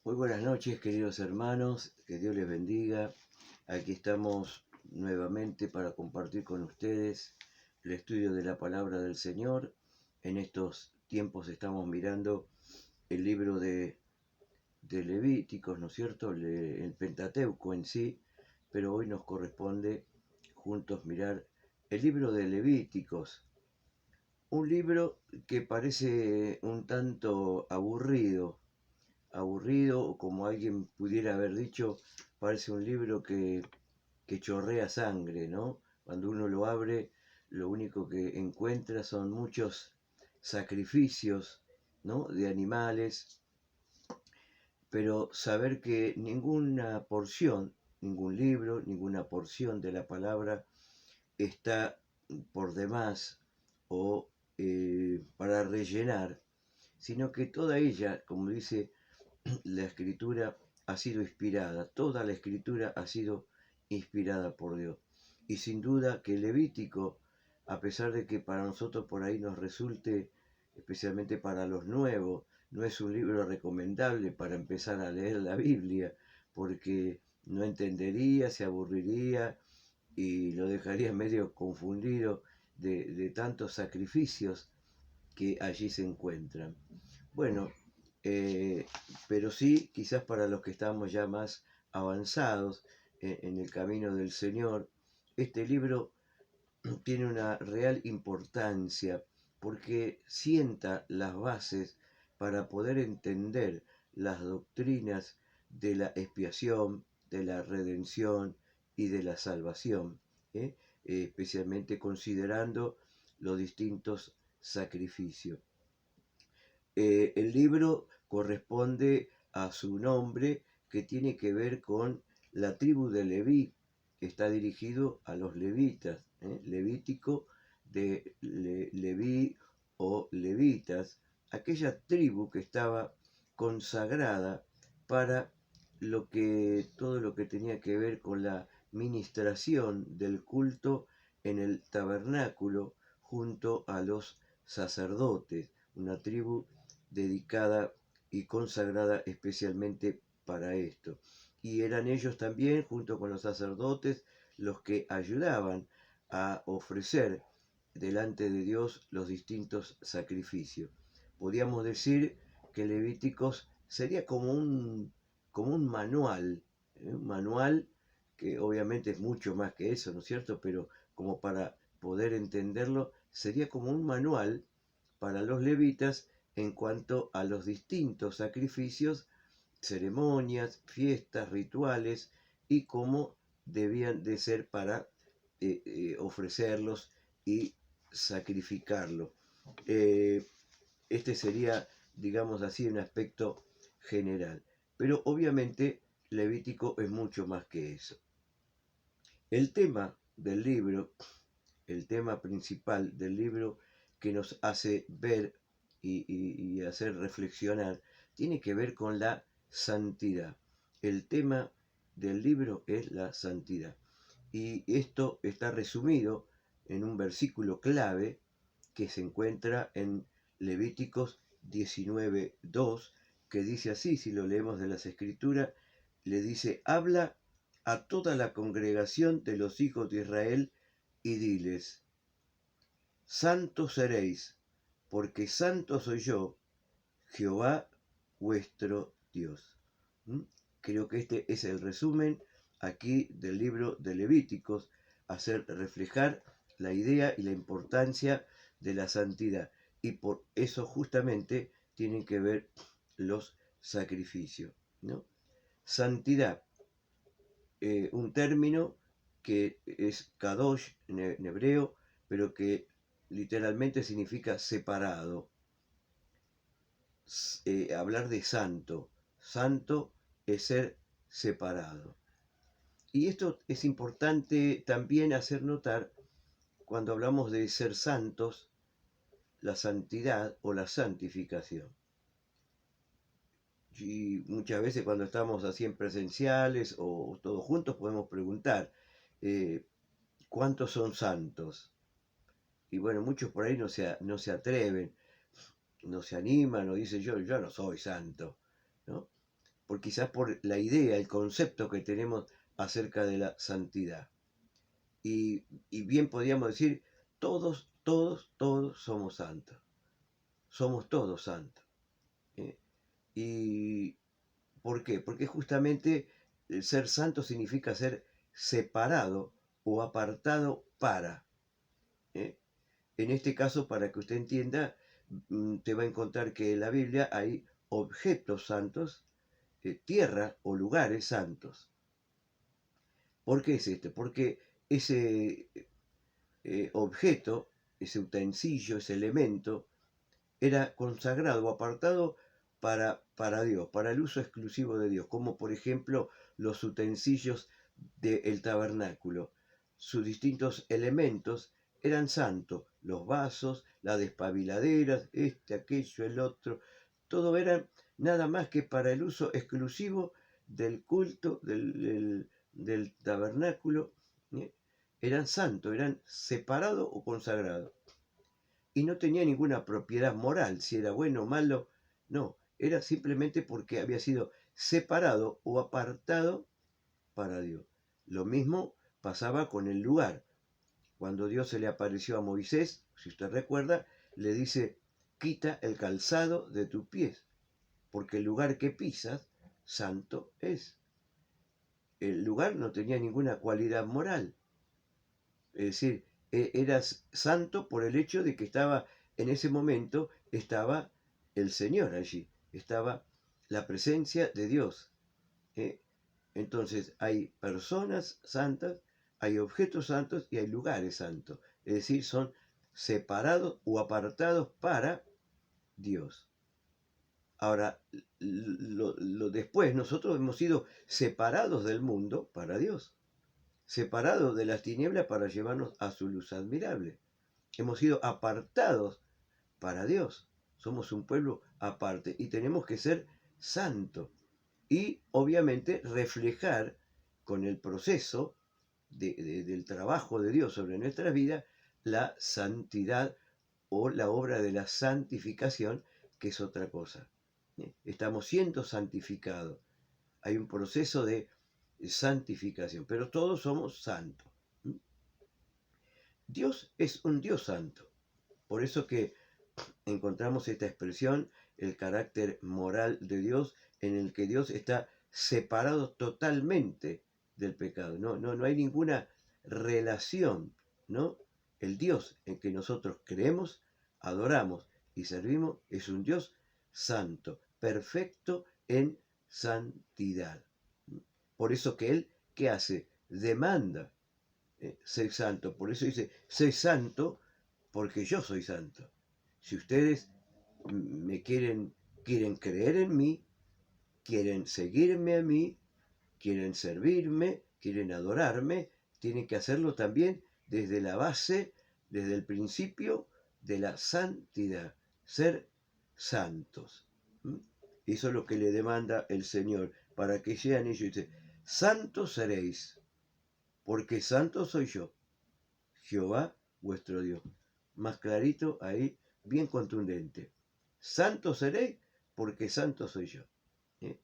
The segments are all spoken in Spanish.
Muy buenas noches, queridos hermanos, que Dios les bendiga. Aquí estamos nuevamente para compartir con ustedes el estudio de la palabra del Señor. En estos tiempos estamos mirando el libro de Levíticos, ¿no es cierto? El Pentateuco en sí, pero hoy nos corresponde juntos mirar el libro de Levíticos. Un libro que parece un tanto aburrido, o como alguien pudiera haber dicho, parece un libro que chorrea sangre, ¿no? Cuando uno lo abre, lo único que encuentra son muchos sacrificios, ¿no? De animales, pero saber que ninguna porción, ningún libro, ninguna porción de la palabra está por demás o para rellenar, sino que toda ella, como dice la escritura, ha sido inspirada, toda la escritura ha sido inspirada por Dios. Y sin duda que Levítico, a pesar de que para nosotros por ahí nos resulte, especialmente para los nuevos, no es un libro recomendable para empezar a leer la Biblia, porque no entendería, se aburriría y lo dejaría medio confundido de tantos sacrificios que allí se encuentran. Bueno, eh, pero sí, quizás para los que estamos ya más avanzados en el camino del Señor, este libro tiene una real importancia porque sienta las bases para poder entender las doctrinas de la expiación, de la redención y de la salvación, ¿eh? Especialmente considerando los distintos sacrificios. El libro corresponde a su nombre, que tiene que ver con la tribu de Leví, que está dirigido a los levitas, levítico de Leví o levitas, aquella tribu que estaba consagrada para todo lo que tenía que ver con la ministración del culto en el tabernáculo junto a los sacerdotes, una tribu dedicada y consagrada especialmente para esto. Y eran ellos también, junto con los sacerdotes, los que ayudaban a ofrecer delante de Dios los distintos sacrificios. Podríamos decir que Levíticos sería como un manual, un manual que obviamente es mucho más que eso, ¿no es cierto? Pero como para poder entenderlo, sería como un manual para los levitas en cuanto a los distintos sacrificios, ceremonias, fiestas, rituales y cómo debían de ser para ofrecerlos y sacrificarlos. Este sería, digamos así, un aspecto general. Pero obviamente Levítico es mucho más que eso. El tema del libro, el tema principal del libro que nos hace ver y hacer reflexionar, tiene que ver con la santidad. El tema del libro es la santidad. Y esto está resumido en un versículo clave que se encuentra en Levíticos 19:2, que dice así, si lo leemos de las Escrituras, le dice, habla a toda la congregación de los hijos de Israel y diles, santos seréis, porque santo soy yo, Jehová vuestro Dios. ¿Mm? Creo que este es el resumen aquí del libro de Levíticos, hacer reflejar la idea y la importancia de la santidad. Y por eso justamente tienen que ver los sacrificios, ¿no? Santidad, un término que es kadosh en hebreo, pero que literalmente significa separado. Hablar de santo. Santo es ser separado. Y esto es importante también hacer notar cuando hablamos de ser santos, la santidad o la santificación. Y muchas veces cuando estamos así en presenciales o todos juntos podemos preguntar, ¿cuántos son santos? Y bueno, muchos por ahí no se atreven, no se animan o dicen yo no soy santo, ¿no? quizás por la idea, el concepto que tenemos acerca de la santidad. Y bien podríamos decir, todos somos santos. Somos todos santos. ¿Eh? ¿Y por qué? Porque justamente el ser santo significa ser separado o apartado para. ¿Eh? En este caso, para que usted entienda, te va a encontrar que en la Biblia hay objetos santos, tierra o lugares santos. ¿Por qué es esto? Porque ese objeto, ese utensilio, ese elemento, era consagrado o apartado para Dios, para el uso exclusivo de Dios, como por ejemplo los utensilios del tabernáculo. Sus distintos elementos eran santos, los vasos, las despabiladeras, aquello, el otro, todo era nada más que para el uso exclusivo del culto del tabernáculo. ¿Eh? Eran santos, eran separados o consagrados. Y no tenía ninguna propiedad moral, si era bueno o malo, no, era simplemente porque había sido separado o apartado para Dios. Lo mismo pasaba con el lugar. Cuando Dios se le apareció a Moisés, si usted recuerda, le dice, quita el calzado de tus pies, porque el lugar que pisas, santo es. El lugar no tenía ninguna cualidad moral. Es decir, eras santo por el hecho de que estaba, en ese momento, estaba el Señor allí, estaba la presencia de Dios. ¿Eh? Entonces hay personas santas, hay objetos santos y hay lugares santos. Es decir, son separados o apartados para Dios. Ahora, después nosotros hemos sido separados del mundo para Dios, separados de las tinieblas para llevarnos a su luz admirable. Hemos sido apartados para Dios. Somos un pueblo aparte y tenemos que ser santos. Y obviamente reflejar con el proceso del trabajo de Dios sobre nuestra vida la santidad o la obra de la santificación, que es otra cosa. Estamos siendo santificados. Hay un proceso de santificación, pero todos somos santos. Dios es un Dios santo. Por eso que encontramos esta expresión, el carácter moral de Dios, en el que Dios está separado totalmente del pecado. No hay ninguna relación, ¿no? El Dios en que nosotros creemos, adoramos y servimos es un Dios santo, perfecto en santidad. Por eso que Él, ¿qué hace? Demanda ser santo. Por eso dice, sé santo porque yo soy santo. Si ustedes quieren creer en mí, quieren seguirme a mí, quieren servirme, quieren adorarme, tienen que hacerlo también desde la base, desde el principio de la santidad, ser santos. Eso es lo que le demanda el Señor, para que sean ellos. Dice, santos seréis, porque santo soy yo, Jehová vuestro Dios. Más clarito ahí, bien contundente. Santo seré porque santo soy yo. ¿Eh?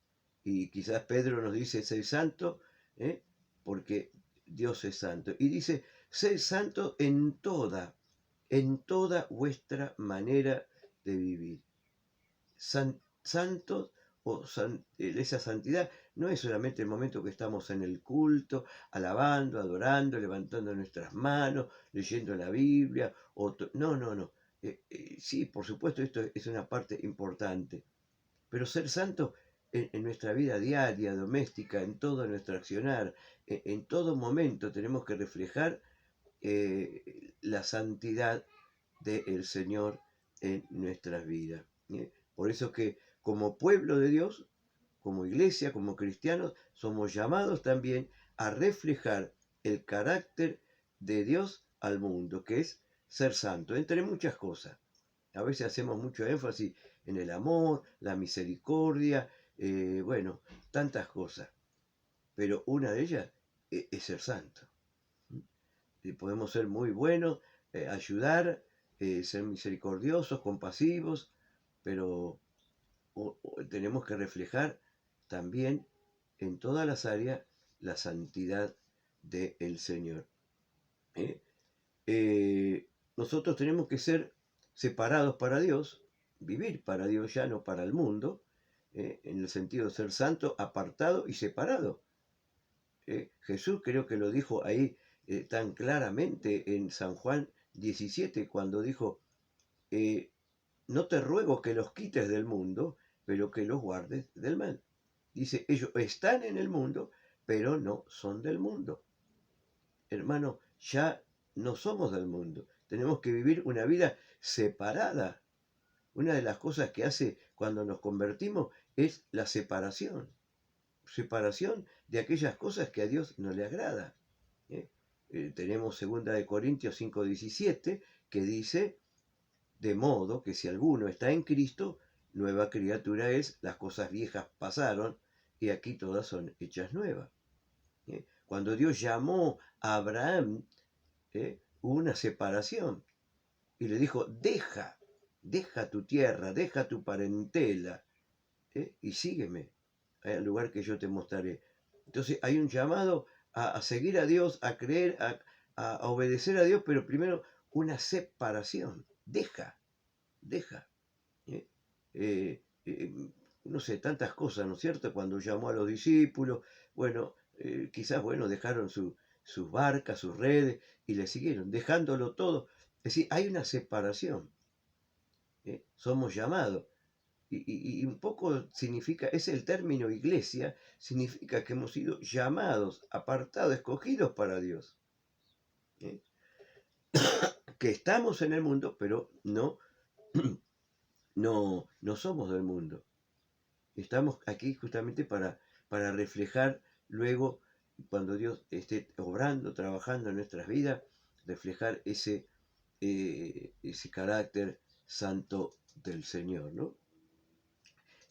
Y quizás Pedro nos dice, sé santo, porque Dios es santo. Y dice, sé santo en toda vuestra manera de vivir. Santos o esa santidad no es solamente el momento que estamos en el culto, alabando, adorando, levantando nuestras manos, leyendo la Biblia. No. Sí, por supuesto, esto es una parte importante. Pero ser santo en nuestra vida diaria, doméstica, en todo nuestro accionar, en todo momento tenemos que reflejar la santidad del Señor en nuestras vidas. Por eso que como pueblo de Dios, como iglesia, como cristianos, somos llamados también a reflejar el carácter de Dios al mundo, que es ser santo, entre muchas cosas. A veces hacemos mucho énfasis en el amor, la misericordia, bueno, tantas cosas. Pero una de ellas es ser santo. Podemos ser muy buenos, ayudar, ser misericordiosos, compasivos, pero tenemos que reflejar también en todas las áreas la santidad del Señor. ¿eh? Nosotros tenemos que ser separados para Dios, vivir para Dios, ya no para el mundo, en el sentido de ser santo, apartado y separado. Jesús creo que lo dijo ahí tan claramente en San Juan 17, cuando dijo, no te ruego que los quites del mundo, pero que los guardes del mal. Dice, ellos están en el mundo, pero no son del mundo. Hermano, ya no somos del mundo. Tenemos que vivir una vida separada. Una de las cosas que hace cuando nos convertimos es la separación. Separación de aquellas cosas que a Dios no le agrada. Tenemos 2 de Corintios 5:17 que dice, de modo que si alguno está en Cristo, nueva criatura es, las cosas viejas pasaron y aquí todas son hechas nuevas. Cuando Dios llamó a Abraham, hubo una separación y le dijo, deja tu tierra, deja tu parentela y sígueme al lugar que yo te mostraré. Entonces hay un llamado a seguir a Dios, a creer, a obedecer a Dios, pero primero una separación. Deja. ¿eh? No sé, tantas cosas, ¿no es cierto? Cuando llamó a los discípulos, bueno, quizás, bueno, dejaron sus barcas, sus redes, y le siguieron, dejándolo todo. Es decir, hay una separación. Somos llamados. Y un poco significa, es el término iglesia, significa que hemos sido llamados, apartados, escogidos para Dios. Que estamos en el mundo, pero no somos del mundo. Estamos aquí justamente para reflejar luego, cuando Dios esté obrando, trabajando en nuestras vidas, reflejar ese carácter santo del Señor, ¿no?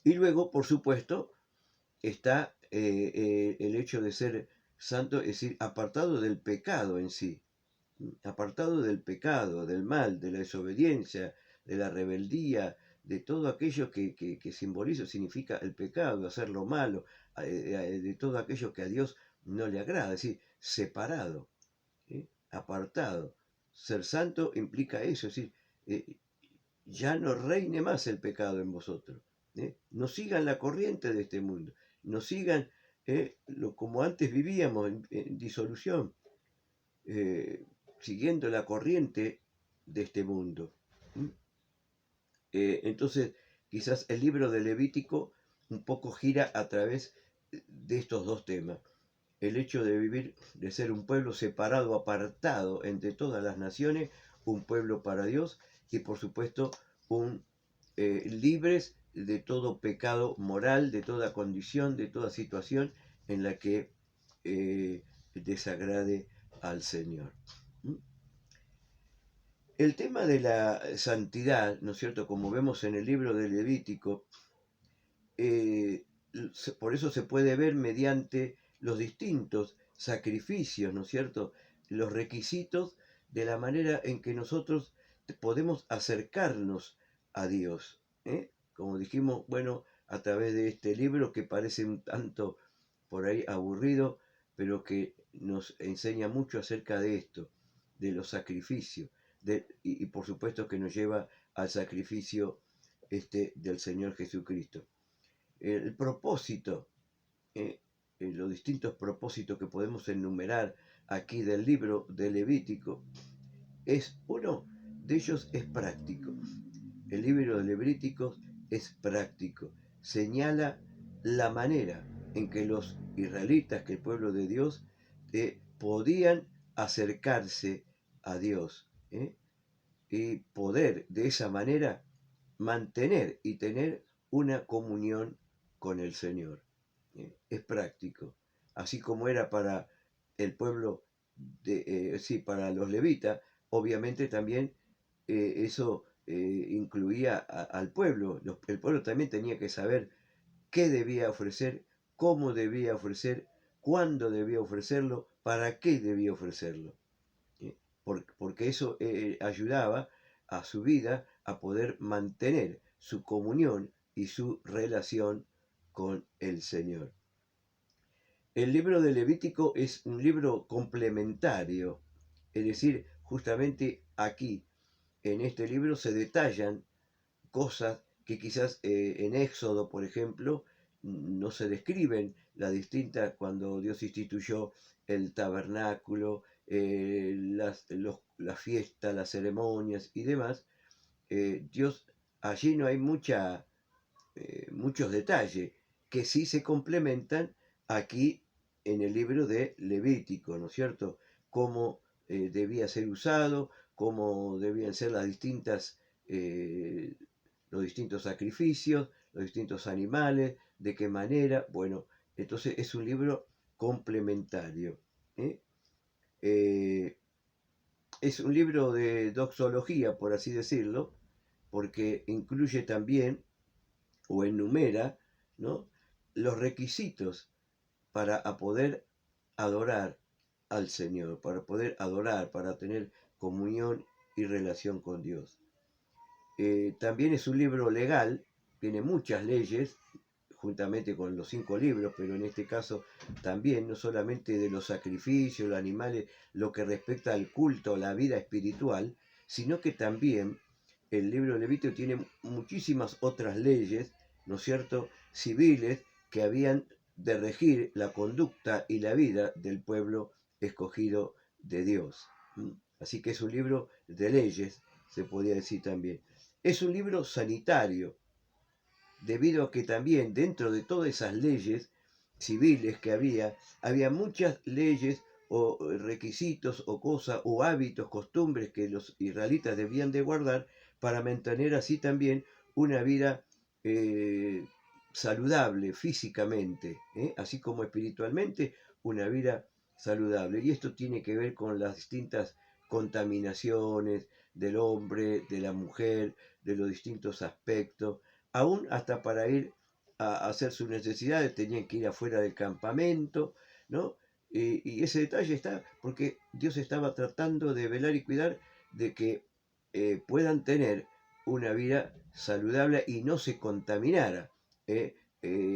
Y luego, por supuesto, está el hecho de ser santo, es decir, apartado del pecado en sí, apartado del pecado, del mal, de la desobediencia, de la rebeldía, de todo aquello que simboliza, significa el pecado, hacer lo malo, de todo aquello que a Dios no le agrada, es decir, separado, apartado. Ser santo implica eso, es decir, ya no reine más el pecado en vosotros. No sigan la corriente de este mundo, no sigan como antes vivíamos en disolución, siguiendo la corriente de este mundo. Entonces, quizás el libro de Levítico un poco gira a través de estos dos temas. El hecho de vivir, de ser un pueblo separado, apartado entre todas las naciones, un pueblo para Dios y por supuesto libres de todo pecado moral, de toda condición, de toda situación en la que desagrade al Señor. El tema de la santidad, ¿no es cierto? Como vemos en el libro de Levítico, por eso se puede ver mediante los distintos sacrificios, ¿no es cierto? Los requisitos de la manera en que nosotros podemos acercarnos a Dios. Como dijimos, bueno, a través de este libro que parece un tanto por ahí aburrido, pero que nos enseña mucho acerca de esto, de los sacrificios, y por supuesto que nos lleva al sacrificio del Señor Jesucristo. El propósito, los distintos propósitos que podemos enumerar aquí del libro de Levítico, uno de ellos es práctico. El libro de Levítico es práctico, señala la manera en que los israelitas, que el pueblo de Dios, podían acercarse a Dios y poder de esa manera mantener y tener una comunión con el Señor. Es práctico. Así como era para el pueblo, para los levitas, obviamente también eso incluía al pueblo. El pueblo también tenía que saber qué debía ofrecer, cómo debía ofrecer, cuándo debía ofrecerlo, para qué debía ofrecerlo. Porque eso ayudaba a su vida a poder mantener su comunión y su relación con el Señor. El libro de Levítico es un libro complementario, es decir, justamente aquí, en este libro, se detallan cosas que quizás en Éxodo, por ejemplo, no se describen, las distintas, cuando Dios instituyó el tabernáculo, las fiestas, las ceremonias y demás. Dios, allí no hay muchos detalles que sí se complementan aquí en el libro de Levítico, ¿no es cierto? Cómo debía ser usado, cómo debían ser eh, los distintos sacrificios, los distintos animales, de qué manera. Bueno, entonces es un libro complementario. ¿Eh? Eh, es un libro de doxología, por así decirlo, porque incluye también o enumera, ¿no?, los requisitos para poder adorar al Señor, para poder adorar, para tener comunión y relación con Dios. También es un libro legal, tiene muchas leyes, juntamente con los 5 libros, pero en este caso también, no solamente de los sacrificios, los animales, lo que respecta al culto, la vida espiritual, sino que también el libro de Levítico tiene muchísimas otras leyes, ¿no es cierto?, civiles, que habían de regir la conducta y la vida del pueblo escogido de Dios. Así que es un libro de leyes, se podría decir también. Es un libro sanitario, debido a que también dentro de todas esas leyes civiles que había muchas leyes o requisitos o cosas o hábitos, costumbres que los israelitas debían de guardar para mantener así también una vida saludable físicamente, así como espiritualmente, una vida saludable. Y esto tiene que ver con las distintas contaminaciones del hombre, de la mujer, de los distintos aspectos. Aún hasta para ir a hacer sus necesidades tenían que ir afuera del campamento, ¿no? Y ese detalle está porque Dios estaba tratando de velar y cuidar de que puedan tener una vida saludable y no se contaminara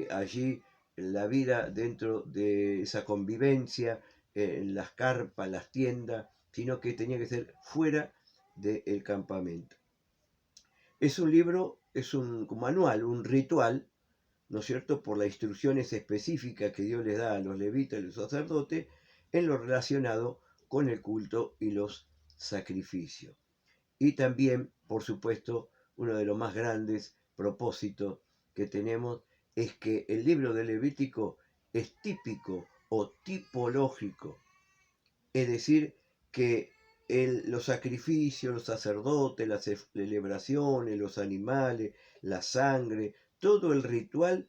allí la vida dentro de esa convivencia, en las carpas, las tiendas, sino que tenía que ser fuera del campamento. Es un libro, es un manual, un ritual, ¿no es cierto?, por las instrucciones específicas que Dios les da a los levitas y los sacerdotes en lo relacionado con el culto y los sacrificios. Y también, por supuesto, uno de los más grandes propósitos que tenemos es que el libro de Levítico es típico o tipológico, es decir, que los sacrificios, los sacerdotes, las celebraciones, los animales, la sangre, todo el ritual,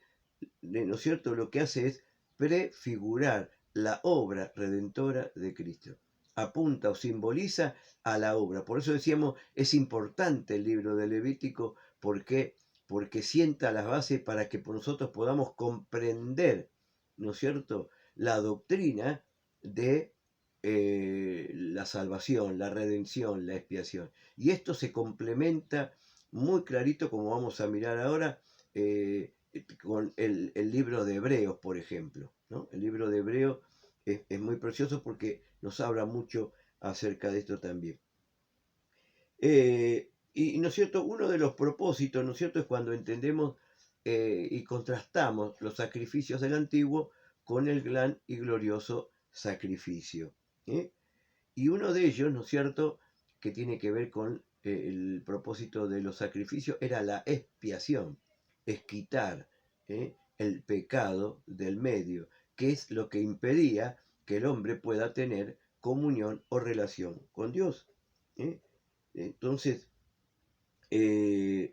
¿no es cierto?, lo que hace es prefigurar la obra redentora de Cristo. Apunta o simboliza a la obra. Por eso decíamos, es importante el libro de Levítico, porque sienta las bases para que nosotros podamos comprender, ¿no es cierto?, la doctrina de la salvación, la redención, la expiación. Y esto se complementa muy clarito, como vamos a mirar ahora, con el libro de Hebreos, por ejemplo, ¿no? El libro de Hebreos es muy precioso porque nos habla mucho acerca de esto también. Y, ¿no es cierto?, uno de los propósitos, ¿no es cierto?, es cuando entendemos y contrastamos los sacrificios del antiguo con el gran y glorioso sacrificio. ¿Eh? Y uno de ellos, ¿no es cierto?, que tiene que ver con el propósito de los sacrificios, era la expiación, es quitar el pecado del medio, que es lo que impedía que el hombre pueda tener comunión o relación con Dios. ¿Eh? Entonces,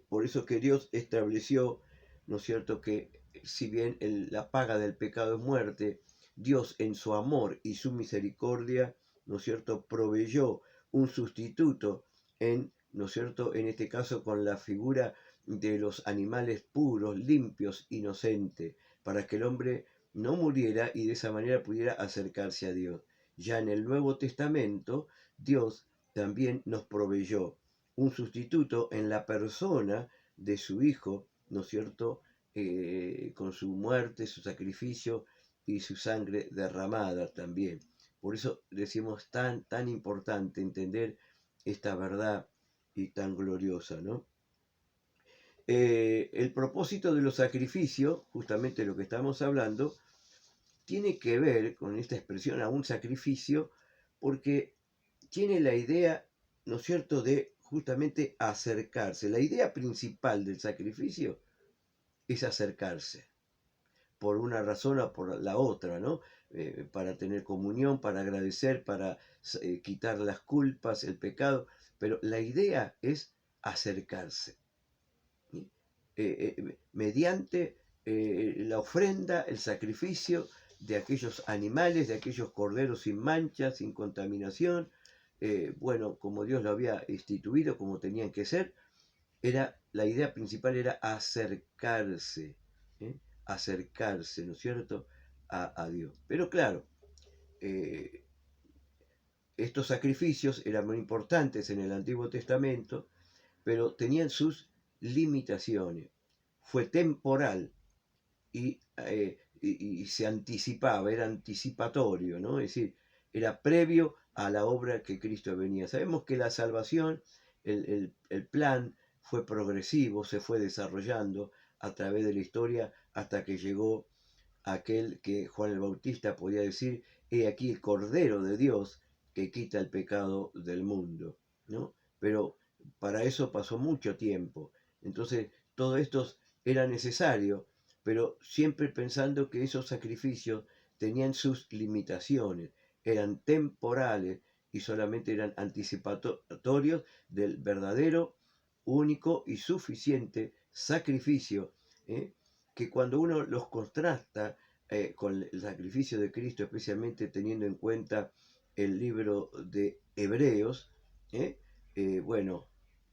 por eso que Dios estableció, ¿no es cierto?, que si bien la paga del pecado es muerte, Dios en su amor y su misericordia, ¿no es cierto?, proveyó un sustituto ¿no es cierto?, en este caso con la figura de los animales puros, limpios, inocentes, para que el hombre no muriera y de esa manera pudiera acercarse a Dios. Ya en el Nuevo Testamento, Dios también nos proveyó un sustituto en la persona de su Hijo, ¿no es cierto?, con su muerte, su sacrificio y su sangre derramada también. Por eso decimos tan importante entender esta verdad y tan gloriosa, ¿no? El propósito de los sacrificios, justamente lo que estamos hablando, tiene que ver con esta expresión a un sacrificio, porque tiene la idea, ¿no es cierto?, de justamente acercarse. La idea principal del sacrificio es acercarse, por una razón o por la otra, ¿no? Para tener comunión, para agradecer, para quitar las culpas, el pecado, pero la idea es acercarse. Mediante la ofrenda, el sacrificio de aquellos animales, de aquellos corderos sin mancha, sin contaminación, bueno, como Dios lo había instituido, como tenían que ser, la idea principal era acercarse, ¿eh? Acercarse, ¿no es cierto?, a Dios. Pero claro, eh, estos sacrificios eran muy importantes en el Antiguo Testamento, pero tenían sus limitaciones. Fue temporal y se anticipaba, era anticipatorio, ¿no? Es decir, era previo a la obra que Cristo venía. Sabemos que la salvación, el plan fue progresivo, se fue desarrollando a través de la historia hasta que llegó aquel que Juan el Bautista podía decir: he aquí el Cordero de Dios que quita el pecado del mundo, ¿no? Pero para eso pasó mucho tiempo. Entonces, todo esto era necesario, pero siempre pensando que esos sacrificios tenían sus limitaciones, eran temporales y solamente eran anticipatorios del verdadero, único y suficiente sacrificio, que cuando uno los contrasta con el sacrificio de Cristo, especialmente teniendo en cuenta el libro de Hebreos, bueno,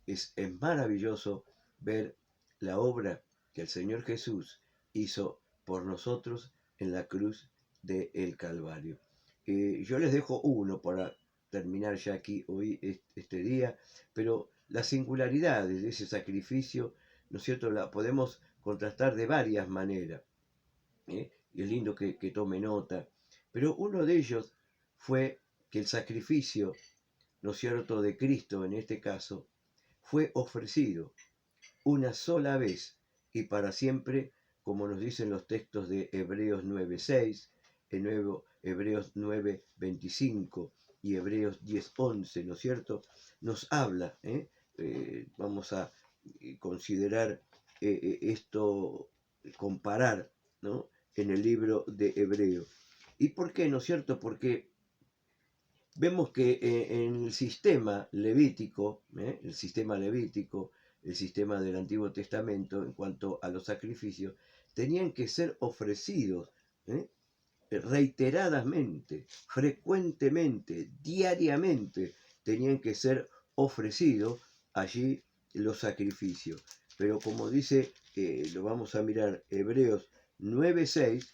es maravilloso ver la obra que el Señor Jesús hizo por nosotros en la cruz del Calvario. Yo les dejo uno para terminar ya aquí hoy, este día, pero las singularidades de ese sacrificio, ¿no es cierto?, la podemos contrastar de varias maneras. Y es lindo que tome nota. Pero uno de ellos fue que el sacrificio, ¿no es cierto?, de Cristo en este caso, fue ofrecido una sola vez y para siempre, como nos dicen los textos de Hebreos 9:6, el nuevo Hebreos 9:25 y Hebreos 10:11, ¿no es cierto? Nos habla, vamos a considerar esto, comparar, ¿no?, en el libro de Hebreos. ¿Y por qué, no es cierto? Porque vemos que en el sistema levítico, el sistema del Antiguo Testamento, en cuanto a los sacrificios, tenían que ser ofrecidos reiteradamente, frecuentemente, diariamente, tenían que ser ofrecidos allí los sacrificios. Pero como dice, lo vamos a mirar, Hebreos 9:6,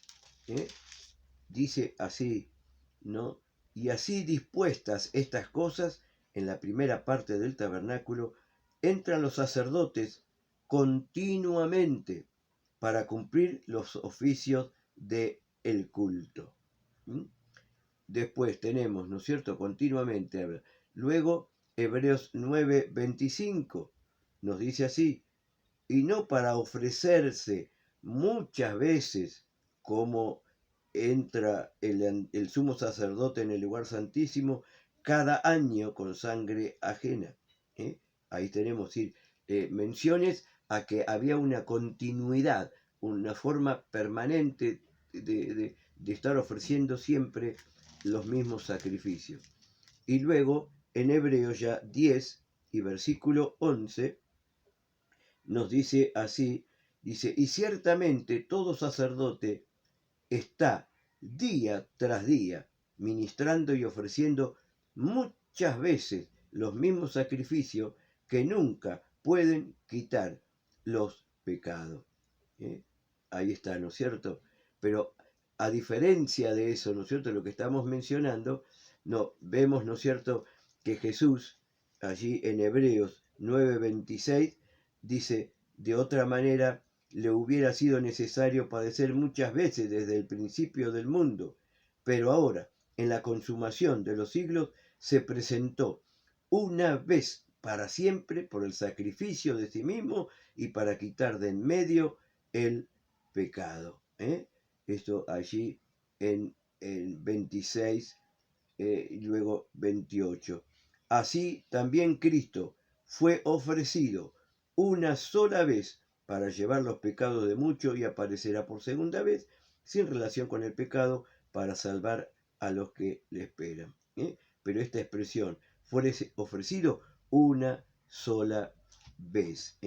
dice así, ¿no? Y así dispuestas estas cosas, en la primera parte del tabernáculo, entran los sacerdotes continuamente para cumplir los oficios del culto. Después tenemos, ¿no es cierto?, continuamente. Luego, Hebreos 9:25 nos dice así: y no para ofrecerse muchas veces, como entra el sumo sacerdote en el lugar santísimo cada año con sangre ajena. Ahí tenemos menciones a que había una continuidad, una forma permanente de estar ofreciendo siempre los mismos sacrificios. Y luego en Hebreos ya 10 y versículo 11 nos dice así, dice: y ciertamente todo sacerdote está día tras día ministrando y ofreciendo muchas veces los mismos sacrificios que nunca pueden quitar los pecados. Ahí está, ¿no es cierto? Pero a diferencia de eso, ¿no es cierto?, lo que estamos mencionando, no, vemos, ¿no es cierto?, que Jesús, allí en Hebreos 9:26, dice de otra manera, le hubiera sido necesario padecer muchas veces desde el principio del mundo, pero ahora, en la consumación de los siglos, se presentó una vez para siempre por el sacrificio de sí mismo y para quitar de en medio el pecado. Esto allí en el 26 y luego 28. Así también Cristo fue ofrecido una sola vez para llevar los pecados de muchos y aparecerá por segunda vez sin relación con el pecado para salvar a los que le esperan. Pero esta expresión fue ofrecido una sola vez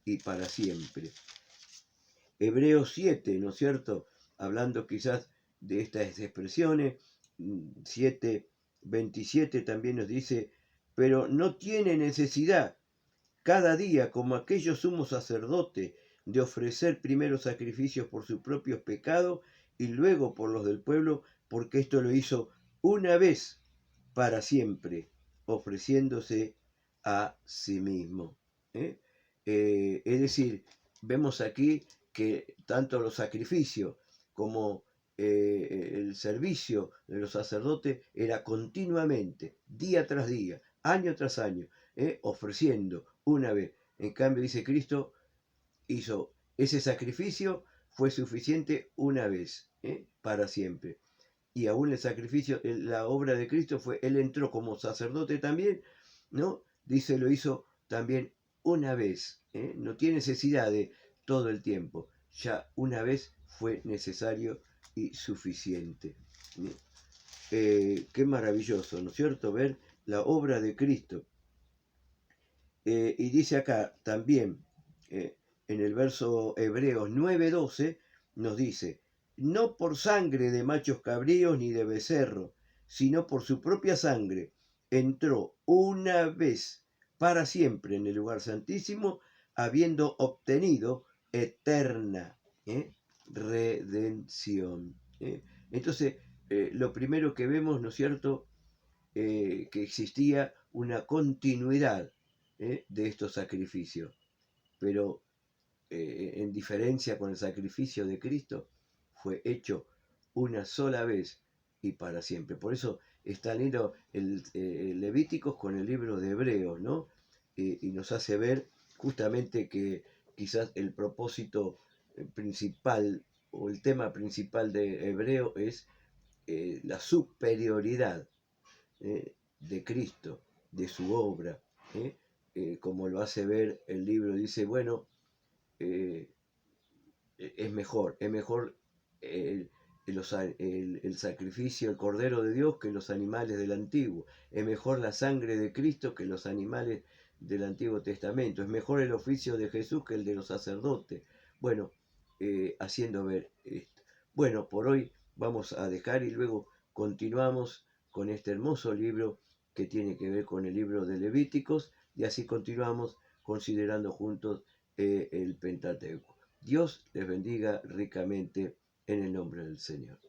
y para siempre. Hebreos 7, ¿no es cierto? Hablando quizás de estas expresiones, 7:27 también nos dice, pero no tiene necesidad cada día, como aquellos sumos sacerdotes, de ofrecer primero sacrificios por sus propios pecados y luego por los del pueblo, porque esto lo hizo una vez para siempre, ofreciéndose a sí mismo. Es decir, vemos aquí que tanto los sacrificios como el servicio de los sacerdotes era continuamente, día tras día, año tras año, ofreciendo una vez. En cambio, dice Cristo, hizo ese sacrificio, fue suficiente una vez, para siempre. Y aún el sacrificio, la obra de Cristo fue, Él entró como sacerdote también, ¿no? Dice, lo hizo también una vez, no tiene necesidad de todo el tiempo, ya una vez fue necesario y suficiente. Qué maravilloso, ¿no es cierto? Ver la obra de Cristo. Y dice acá también, en el verso Hebreos 9:12, nos dice, no por sangre de machos cabríos ni de becerro, sino por su propia sangre, entró una vez para siempre en el lugar santísimo, habiendo obtenido eterna redención. Entonces, lo primero que vemos, ¿no es cierto?, que existía una continuidad de estos sacrificios, pero en diferencia con el sacrificio de Cristo, fue hecho una sola vez y para siempre. Por eso está lindo el Levíticos con el libro de Hebreos, ¿no? Y nos hace ver justamente que quizás el propósito principal o el tema principal de Hebreo es la superioridad de Cristo, de su obra, como lo hace ver el libro, dice, bueno, es mejor el sacrificio, el Cordero de Dios que los animales del Antiguo, es mejor la sangre de Cristo que los animales del Antiguo Testamento, es mejor el oficio de Jesús que el de los sacerdotes. Bueno, haciendo ver esto. Bueno, por hoy vamos a dejar y luego continuamos con este hermoso libro que tiene que ver con el libro de Levíticos y así continuamos considerando juntos el Pentateuco. Dios les bendiga ricamente en el nombre del Señor.